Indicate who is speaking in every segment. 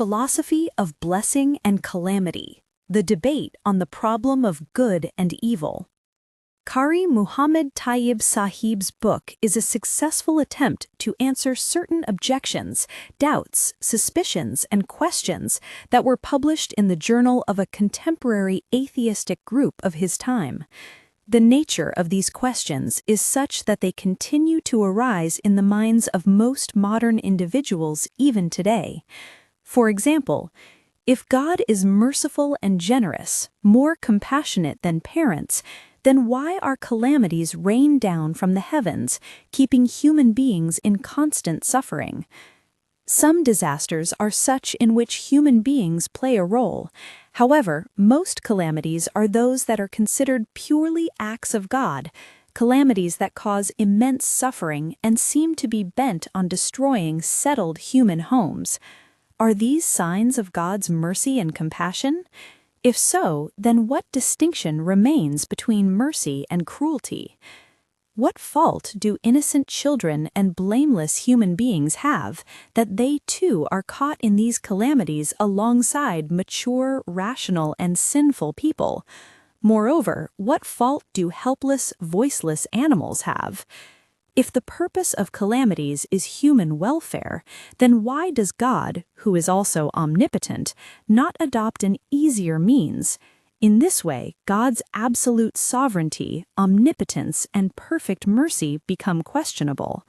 Speaker 1: Philosophy of Blessing and Calamity, the debate on the problem of good and evil. Qari Muhammad Tayyib Sahib's book is a successful attempt to answer certain objections, doubts, suspicions, and questions that were published in the journal of a contemporary atheistic group of his time. The nature of these questions is such that they continue to arise in the minds of most modern individuals even today. For example, if God is merciful and generous, more compassionate than parents, then why are calamities rained down from the heavens, keeping human beings in constant suffering? Some disasters are such in which human beings play a role. However, most calamities are those that are considered purely acts of God, calamities that cause immense suffering and seem to be bent on destroying settled human homes. Are these signs of God's mercy and compassion? If so, then what distinction remains between mercy and cruelty? What fault do innocent children and blameless human beings have that they too are caught in these calamities alongside mature, rational, and sinful people? Moreover, what fault do helpless, voiceless animals have? If the purpose of calamities is human welfare, then why does God, who is also omnipotent, not adopt an easier means? In this way, God's absolute sovereignty, omnipotence, and perfect mercy become questionable.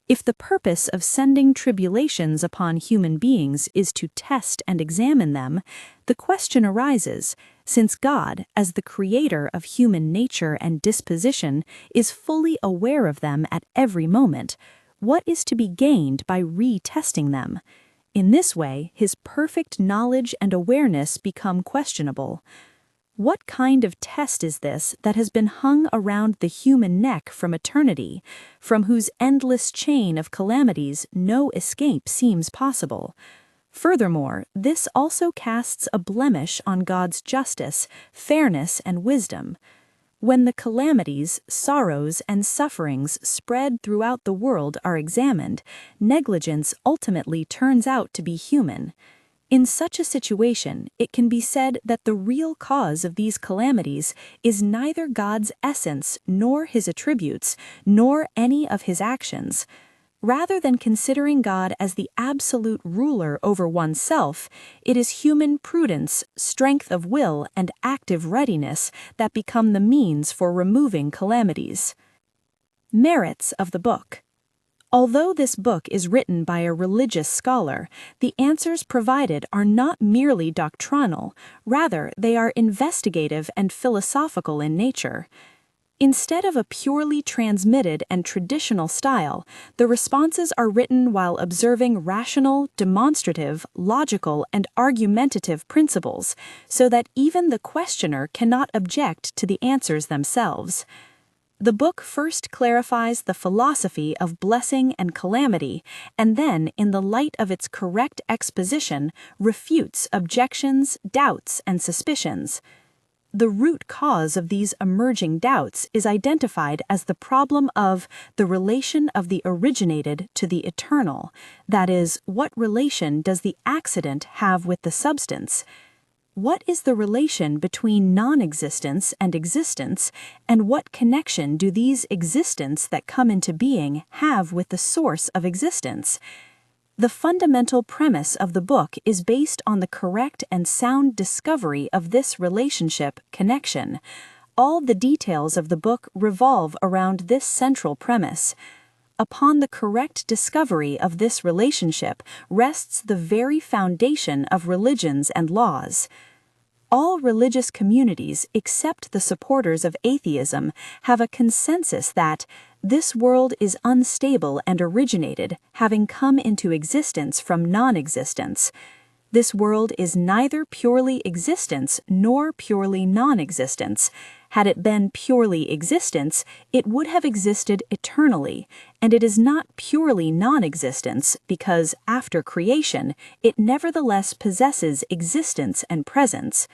Speaker 1: If the purpose of sending tribulations upon human beings is to test and examine them, the question arises, since God, as the creator of human nature and disposition, is fully aware of them at every moment, what is to be gained by retesting them? In this way, his perfect knowledge and awareness become questionable. What kind of test is this that has been hung around the human neck from eternity, from whose endless chain of calamities no escape seems possible? Furthermore, this also casts a blemish on God's justice, fairness, and wisdom. When the calamities, sorrows, and sufferings spread throughout the world are examined, negligence ultimately turns out to be human. In such a situation, it can be said that the real cause of these calamities is neither God's essence nor his attributes, nor any of his actions. Rather than considering God as the absolute ruler over oneself, it is human prudence, strength of will, and active readiness that become the means for removing calamities. Merits of the book. Although this book is written by a religious scholar, the answers provided are not merely doctrinal, rather they are investigative and philosophical in nature. Instead of a purely transmitted and traditional style, the responses are written while observing rational, demonstrative, logical, and argumentative principles, so that even the questioner cannot object to the answers themselves. The book first clarifies the philosophy of blessing and calamity, and then, in the light of its correct exposition, refutes objections, doubts, and suspicions. The root cause of these emerging doubts is identified as the problem of the relation of the originated to the eternal. That is, what relation does the accident have with the substance? What is the relation between non-existence and existence, and what connection do these existents that come into being have with the source of existence? The fundamental premise of the book is based on the correct and sound discovery of this relationship connection. All the details of the book revolve around this central premise. Upon the correct discovery of this relationship rests the very foundation of religions and laws. All religious communities, except the supporters of atheism, have a consensus that this world is unstable and originated, having come into existence from non-existence. This world is neither purely existence nor purely non-existence. Had it been purely existence, it would have existed eternally, and it is not purely non-existence because, after creation, it nevertheless possesses existence and presence.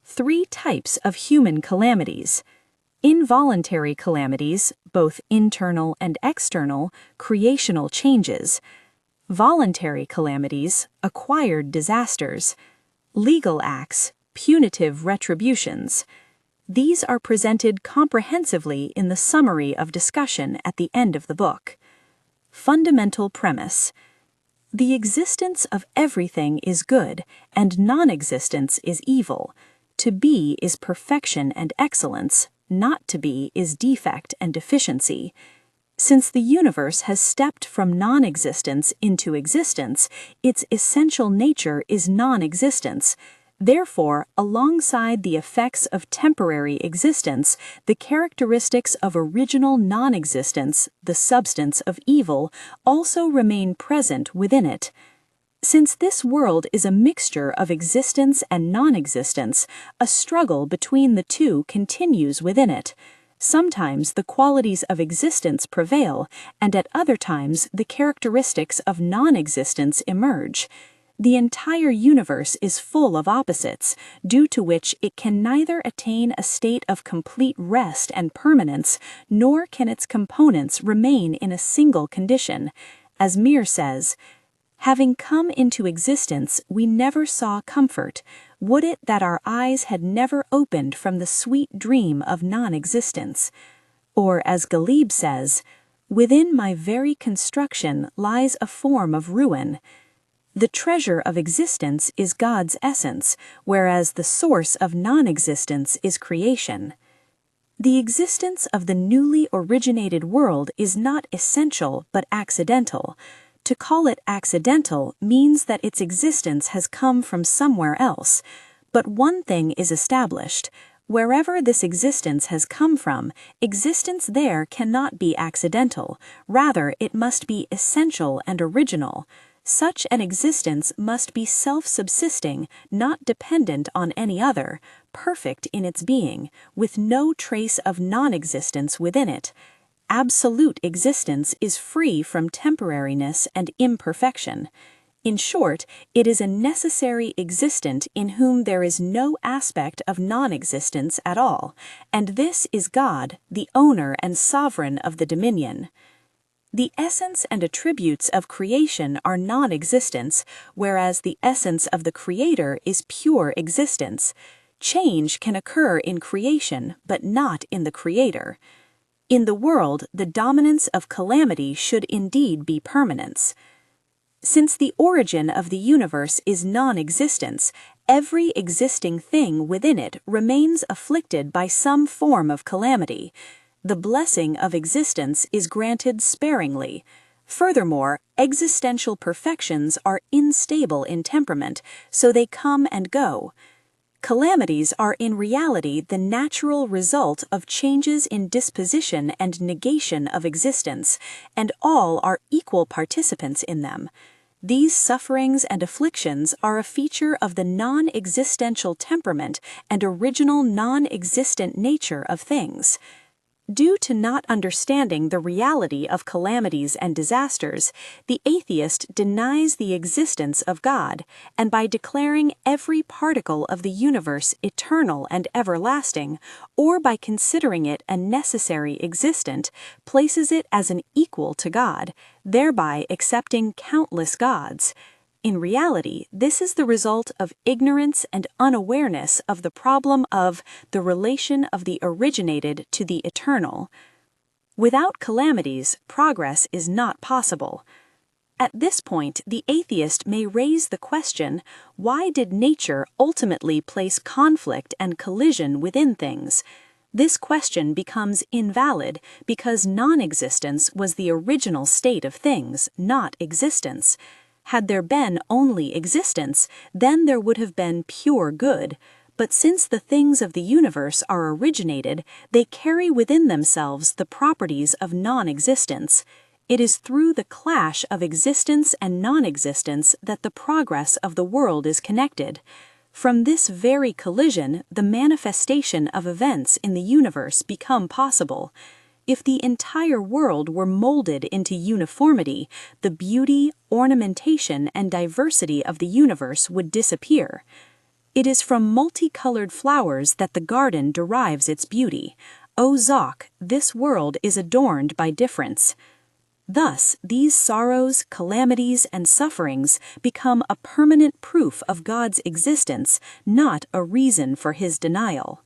Speaker 1: 3 types of human calamities. Involuntary calamities, both internal and external, creational changes. voluntary calamities, acquired disasters, legal acts, punitive retributions. These are presented comprehensively in the summary of discussion at the end of the book. Fundamental premise: the existence of everything is good, and non-existence is evil. To be is perfection and excellence, not to be is defect and deficiency. Since the universe has stepped from non-existence into existence, its essential nature is non-existence. Therefore, alongside the effects of temporary existence, the characteristics of original non-existence, the substance of evil, also remain present within it. Since this world is a mixture of existence and non-existence, a struggle between the two continues within it. Sometimes the qualities of existence prevail, and at other times the characteristics of non-existence emerge. The entire universe is full of opposites, due to which it can neither attain a state of complete rest and permanence, nor can its components remain in a single condition. As Mir says, "Having come into existence, we never saw comfort. Would it that our eyes had never opened from the sweet dream of non-existence." Or as Ghalib says, "Within my very construction lies a form of ruin." The treasure of existence is God's essence, whereas the source of non-existence is creation. The existence of the newly originated world is not essential but accidental. To call it accidental means that its existence has come from somewhere else. But one thing is established: wherever this existence has come from, existence there cannot be accidental, rather it must be essential and original. Such an existence must be self-subsisting, not dependent on any other, perfect in its being, with no trace of non-existence within it. Absolute existence is free from temporariness and imperfection. In short, it is a necessary existent in whom there is no aspect of non-existence at all, and this is God, the owner and sovereign of the dominion. The essence and attributes of creation are non-existence, whereas the essence of the Creator is pure existence. Change can occur in creation, but not in the Creator. In the world, the dominance of calamity should indeed be permanence. Since the origin of the universe is non-existence, every existing thing within it remains afflicted by some form of calamity. The blessing of existence is granted sparingly. Furthermore, existential perfections are unstable in temperament, so they come and go. Calamities are in reality the natural result of changes in disposition and negation of existence, and all are equal participants in them. These sufferings and afflictions are a feature of the non-existential temperament and original non-existent nature of things. Due to not understanding the reality of calamities and disasters, the atheist denies the existence of God, and by declaring every particle of the universe eternal and everlasting, or by considering it a necessary existent, places it as an equal to God, thereby accepting countless gods. In reality, this is the result of ignorance and unawareness of the problem of the relation of the originated to the eternal. Without calamities, progress is not possible. At this point, the atheist may raise the question, why did nature ultimately place conflict and collision within things? This question becomes invalid because non-existence was the original state of things, not existence. Had there been only existence, then there would have been pure good. But since the things of the universe are originated, they carry within themselves the properties of non-existence. It is through the clash of existence and non-existence that the progress of the world is connected. From this very collision, the manifestation of events in the universe become possible. If the entire world were molded into uniformity, the beauty, ornamentation, and diversity of the universe would disappear. It is from multicolored flowers that the garden derives its beauty. O Zok, this world is adorned by difference. Thus, these sorrows, calamities, and sufferings become a permanent proof of God's existence, not a reason for his denial.